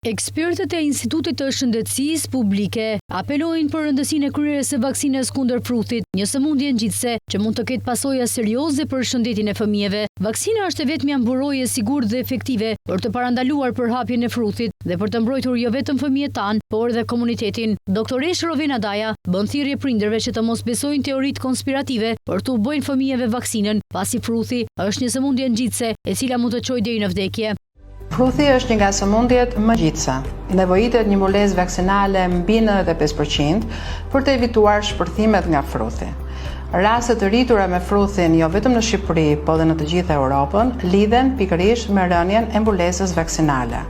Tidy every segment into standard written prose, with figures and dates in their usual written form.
Ekspertët e Institutit të Shëndetësisë Publike apelojnë për rëndësinë e kryerjes së vaksinës kundër pruthit, një sëmundje ngjitse që mund të ketë pasoja serioze për shëndetin e fëmijëve. Vaksina është vetmja mburojtje e sigurt dhe efektive për të parandaluar përhapjen e pruthit dhe për të mbrojtur jo vetëm fëmijët tanë, por edhe komunitetin. Doktoresh Rovena Daja bën thirrje prindërve që të mos besojnë teoritë konspirative për të u bëjnë fëmijëve vaksinën, pasi pruthi është një sëmundje ngjitse e cila mund të çojë deri në vdekje. Pruthi është një nga sëmundjet më ngjitse. Nevojitet një mulesë vaksinale mbi 95% për të evituar shpërthimet nga pruthi. Rastet të rritura me pruthin jo vetëm në Shqipëri, por edhe në të gjithë Europën, lidhen pikërisht me rënien e mbulesës vaksinale.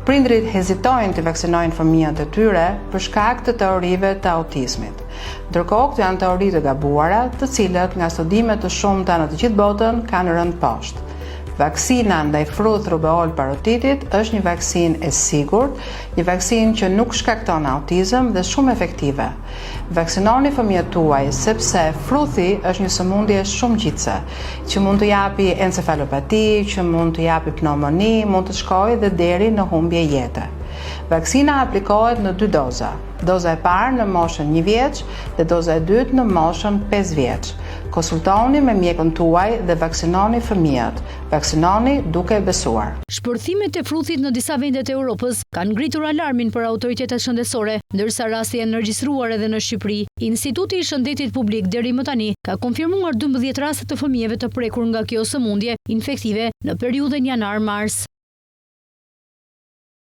Prindrit hezitojnë të vaksinojnë fëmijët e tyre për shkak të teorive të autizmit. Ndërkohë, këto janë teori të gabuara, të cilat nga studime të shumta në të gjithë botën kanë rënë poshtë. Vaksina ndaj fruth rubeol parotitit është një vaksinë e sigurt, një vaksinë që nuk shkakton autizëm dhe shumë efektive. Vaksinoni fëmijët tuaj sepse pruthi është një sëmundje shumë ngjitse, që mund të japi encefalopati, që mund të japi pneumoni, mund të shkojë dhe deri në humbje jete. Vaksina aplikohet në 2 doza. Doza e parë në moshën 1 vjeç dhe doza e dytë në moshën 5 vjeç. Konsultoni me mjekun tuaj dhe vaksinoni fëmijët. Vaksinoni duke besuar. Shpërthimet e pruthit në disa vende të Europës kanë ngritur alarmin për autoritetet shëndetësore, ndërsa rasti janë regjistruar edhe në Shqipëri. Instituti i Shëndetit Publik deri më tani ka konfirmuar 12 raste të fëmijëve të prekur nga kjo sëmundje infektive në periudhën janar-mars.